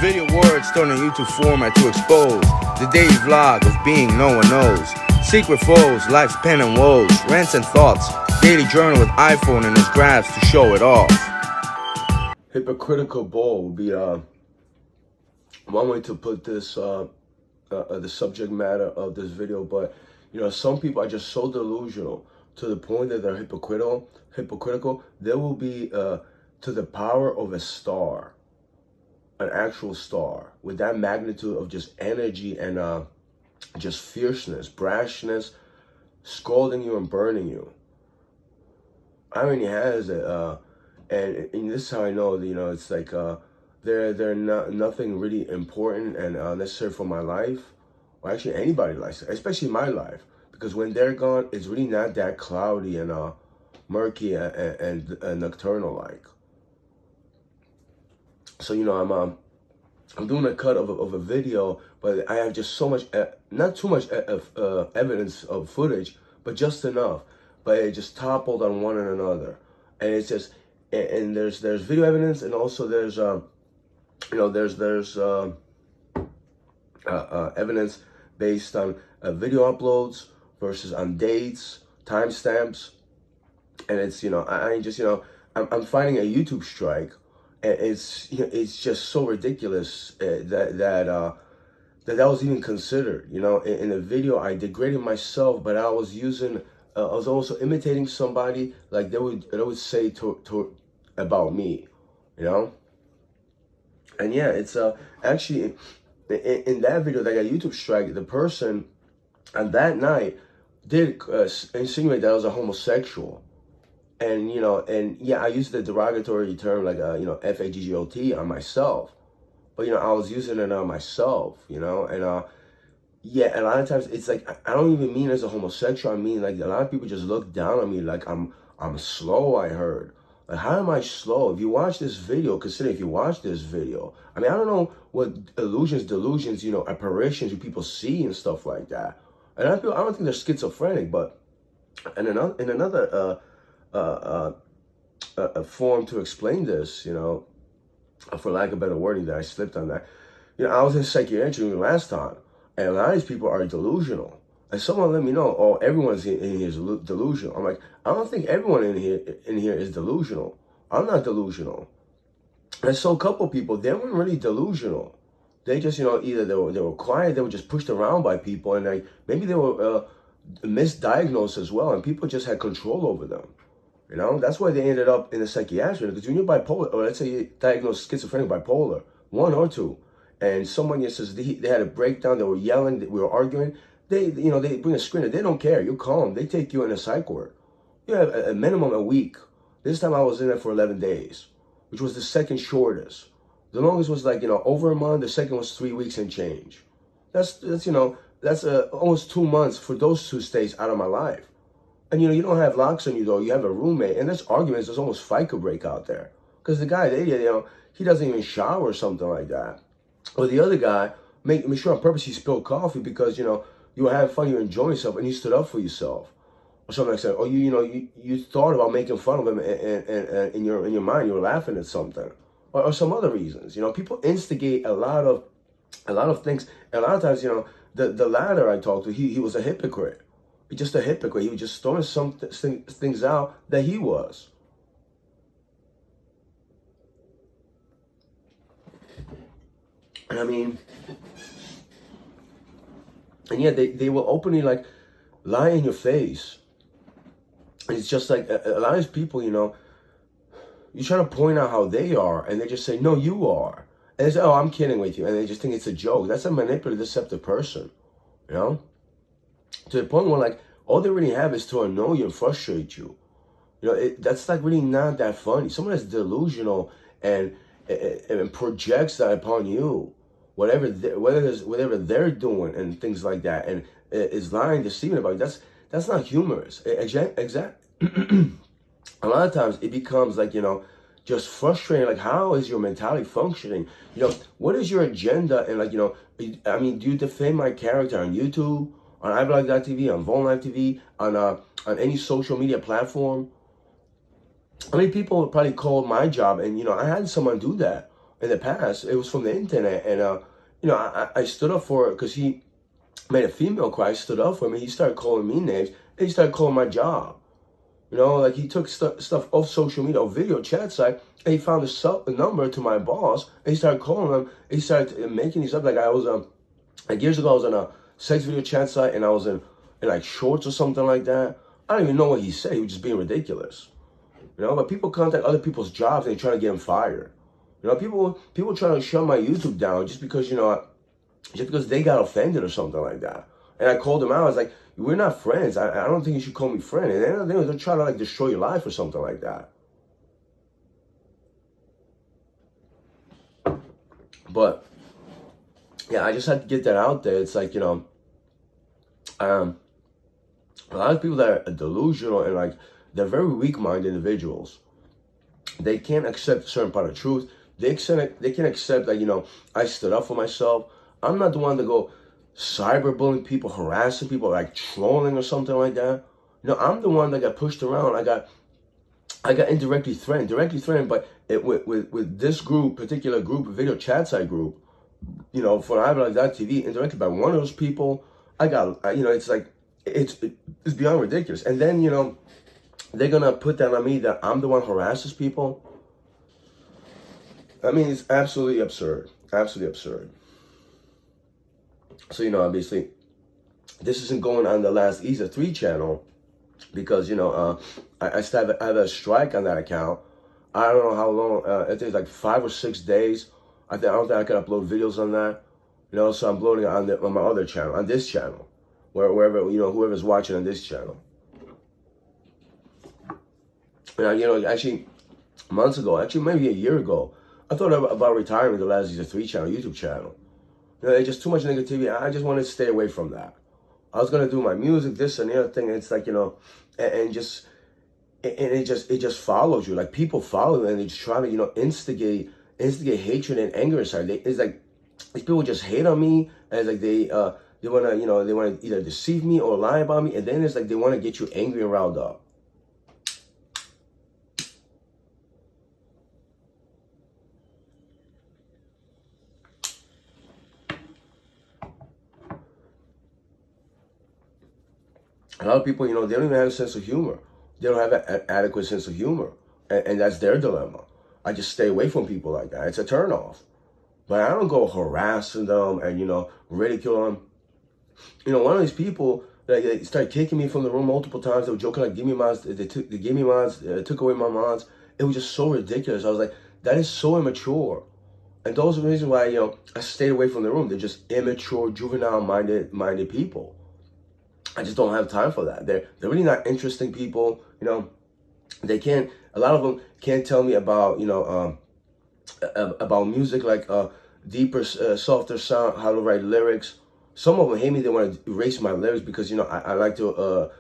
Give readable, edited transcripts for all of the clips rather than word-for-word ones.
Video words thrown in YouTube format to expose the daily vlog of being no one knows. Secret foes, life's pen and woes, rants and thoughts, daily journal with iPhone in his grasp to show it off. Hypocritical Bull would be one way to put this, the subject matter of this video. But some people are just so delusional to the point that they're hypocritical. They will be to the power of a star, an actual star, with that magnitude of just energy and just fierceness, brashness, scalding you and burning you. Irony has it, and this is how I know that, it's like they're not nothing really important and necessary for my life, or actually anybody's life, especially my life, because when they're gone, it's really not that cloudy and murky and nocturnal like. So I'm doing a cut of a video, but I have just so much, not too much evidence of footage, but just enough. But it just toppled on one and another, and it's just, and there's video evidence, and also there's evidence based on video uploads versus on dates, timestamps, and it's I'm fighting a YouTube strike. And it's just so ridiculous that was even considered. In the video, I degraded myself, but I was using, I was also imitating somebody like they would say to about me, And yeah, it's actually in that video that got YouTube strike, the person on that night did insinuate that I was a homosexual. And, and yeah, I used the derogatory term like, FAGGOT on myself. But, I was using it on myself, and, yeah, a lot of times it's like, I don't even mean as a homosexual. I mean, like, a lot of people just look down on me like I'm slow, I heard. Like, how am I slow? If you watch this video, consider if you watch this video. I mean, I don't know what delusions, apparitions you people see and stuff like that. And I don't think they're schizophrenic, but in another a form to explain this, for lack of better wording, that I slipped on that. I was in psychiatry last time, and a lot of these people are delusional. And someone let me know, oh, everyone's in here is delusional. I'm like, I don't think everyone in here is delusional. I'm not delusional. And so a couple people, they weren't really delusional. They just, either they were quiet, they were just pushed around by people, and maybe they were misdiagnosed as well, and people just had control over them. That's why they ended up in the psychiatric. Because when you're bipolar, or let's say you're diagnosed schizophrenic, bipolar, 1 or 2, and someone just says they had a breakdown, they were yelling, we were arguing, they bring a screener, they don't care, you're calm, they take you in a psych ward. You have a minimum a week. This time I was in there for 11 days, which was the second shortest. The longest was over a month, the second was 3 weeks and change. That's almost 2 months for those 2 stays out of my life. And you don't have locks on you though, you have a roommate, and there's arguments, there's almost fight could break out there. Because the guy, he doesn't even shower or something like that. Or the other guy, make sure on purpose he spilled coffee because, you were having fun, you were enjoying yourself, and you stood up for yourself. Or something like that. Or you thought about making fun of him, and in your mind you were laughing at something. Or some other reasons. People instigate a lot of things. And a lot of times, the latter I talked to, he was a hypocrite. Just a hypocrite. He was just throwing some things out that he was. And I mean, and yeah, they will openly lie in your face. And it's just like a lot of these people, you're trying to point out how they are, and they just say, no, you are. And they say, oh, I'm kidding with you. And they just think it's a joke. That's a manipulative, deceptive person, To the point where all they really have is to annoy you and frustrate you. That's really not that funny. Someone that's delusional and projects that upon you, whatever they're doing and things like that, and is lying, deceiving about you. That's not humorous. A lot of times it becomes just frustrating. How is your mentality functioning? What is your agenda? And I mean, do you defend my character on YouTube, on iBlog.tv, on Voln Live TV, on any social media platform? I mean, people would probably call my job, and I had someone do that. in the past, it was from the internet. And, I stood up for it because he made a female cry. I stood up for him, and he started calling me names, and he started calling my job. Like he took stuff off social media, off video chat site, and he found a number to my boss, and he started calling him. He started making these up. Like I was, like years ago, I was on a sex video chat site, and I was in like shorts or something like that. I don't even know what he said. He was just being ridiculous. But people contact other people's jobs and they try to get them fired. People try to shut my YouTube down just because, just because they got offended or something like that. And I called them out. I was like, we're not friends. I don't think you should call me friend. And they're trying to like destroy your life or something like that. But yeah, I just had to get that out there. It's like, a lot of people that are delusional and like they're very weak-minded individuals. They can't accept a certain part of truth. They can accept that, I stood up for myself. I'm not the one to go cyberbullying people, harassing people, like trolling or something like that. I'm the one that got pushed around. I got indirectly threatened, but with this particular group, video chat site group, for Hypocritical.tv, indirected by one of those people. I got, it's like, it's beyond ridiculous. And then, they're going to put that on me that I'm the one who harasses people. I mean, it's absolutely absurd. Absolutely absurd. So, obviously, this isn't going on the last Easter 3 channel because, I still have a strike on that account. I don't know how long. I think it's like 5 or 6 days. I don't think I can upload videos on that. So I'm uploading it on my other channel, on this channel, wherever, whoever's watching on this channel. Actually, months ago, maybe a year ago, I thought about retiring the last Easter 3 channel, YouTube channel. It's just too much negativity. I just wanted to stay away from that. I was gonna do my music, this and the other thing. And it's like, and it just follows you. Like people follow you and they just try to, instigate hatred and anger inside. It's like these people just hate on me, and it's like they wanna either deceive me or lie about me, and then it's like they want to get you angry and riled up. A lot of people, they don't even have a sense of humor. They don't have an adequate sense of humor. And that's their dilemma. I just stay away from people like that. It's a turnoff. But I don't go harassing them and, ridicule them. One of these people, they started kicking me from the room multiple times. They were joking like, give me mods. They gave me mods, took away my mods. It was just so ridiculous. I was like, that is so immature. And those are the reasons why, I stayed away from the room. They're just immature, juvenile-minded people. I just don't have time for that. They're really not interesting people. They can't. A lot of them can't tell me about about music, like deeper, softer sound, how to write lyrics. Some of them hate me. They want to erase my lyrics because I like to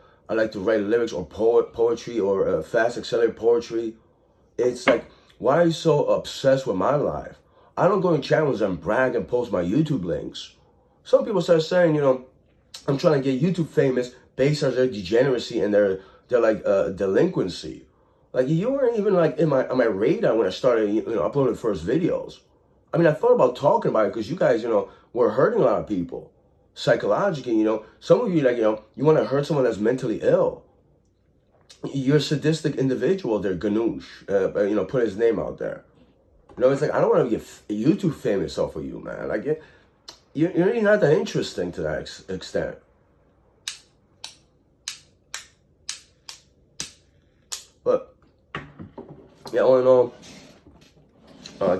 write lyrics or poetry or fast accelerated poetry. It's like, why are you so obsessed with my life? I don't go in channels and brag and post my YouTube links. Some people start saying, I'm trying to get YouTube famous based on their degeneracy and their like delinquency. Like you weren't even like on my radar when I started uploading the first videos. I mean, I thought about talking about it because you guys were hurting a lot of people psychologically. Some of you like you want to hurt someone that's mentally ill. You're a sadistic individual. There, Ganoush, put his name out there. It's like I don't want to get YouTube famous off of you, man. Like you're really not that interesting to that extent. But yeah, all in all, I'm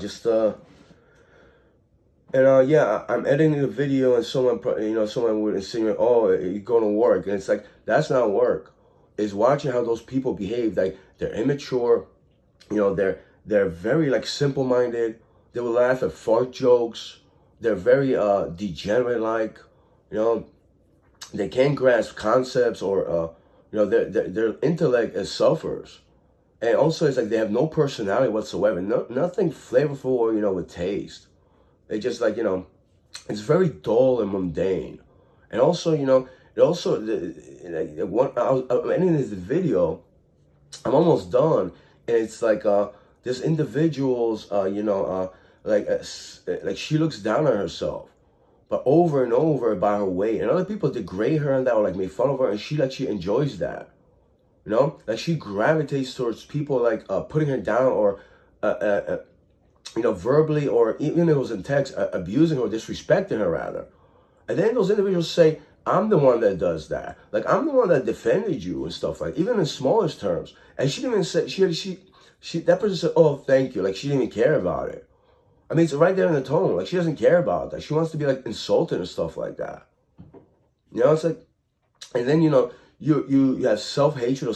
editing the video and someone would insinuate, oh, you're going to work, and it's like that's not work. It's watching how those people behave. Like they're immature, they're very like simple-minded. They will laugh at fart jokes. They're very degenerate-like, They can't grasp concepts or, their intellect suffers. And also, it's like they have no personality whatsoever. Nothing flavorful or, with taste. They just like, it's very dull and mundane. And also, I'm ending this video. I'm almost done. And it's like, this individual's, like she looks down on herself, but over and over by her weight. And other people degrade her and that, or like make fun of her, and she enjoys that. You know, like she gravitates towards people like putting her down, or verbally, or even if it was in text, abusing her, disrespecting her rather. And then those individuals say, I'm the one that does that. Like, I'm the one that defended you and stuff, like, even in smallest terms. And she didn't even say, that person said, oh, thank you. Like, she didn't even care about it. I mean, it's right there in the tone. Like, she doesn't care about that. She wants to be, like, insulted and stuff like that. You know, it's like, and then, you have self-hatred or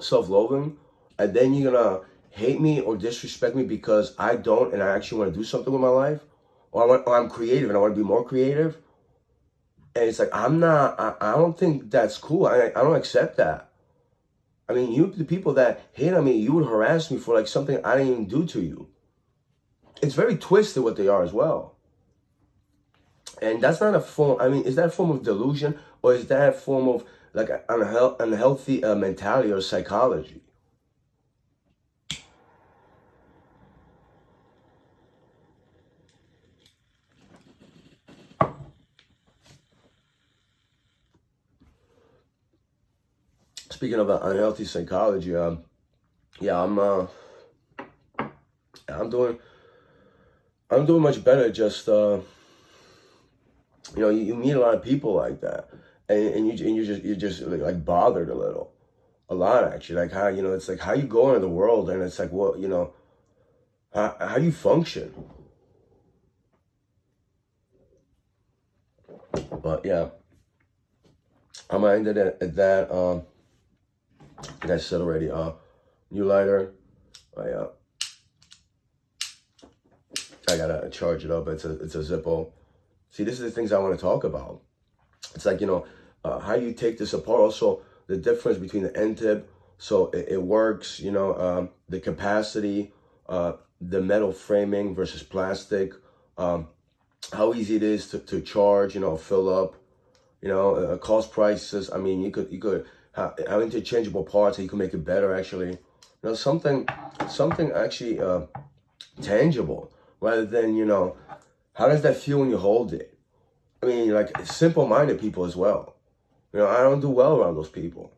self-loathing, and then you're going to hate me or disrespect me because I don't, and I actually want to do something with my life, or I'm creative and I want to be more creative. And it's like, I don't think that's cool. I don't accept that. I mean, the people that hate on me, you would harass me for like something I didn't even do to you. It's very twisted what they are as well. And that's not a form, I mean, is that a form of delusion, or is that a form of like unhealthy mentality or psychology? Speaking of unhealthy psychology, yeah, I'm doing much better. Just you meet a lot of people like that, and you're just like bothered a lot actually. Like how it's like how you go into the world, and it's like how you function. But yeah, I'm gonna end it at that. Like I said already, new lighter. I gotta charge it up. It's a Zippo. See, this is the things I want to talk about. It's like how you take this apart. Also, the difference between the end tip, so it works. The capacity, the metal framing versus plastic. How easy it is to charge. Fill up. Cost prices. I mean, you could have interchangeable parts, and you can make it better. Actually, something actually tangible, rather than how does that feel when you hold it? I mean, like simple-minded people as well. I don't do well around those people.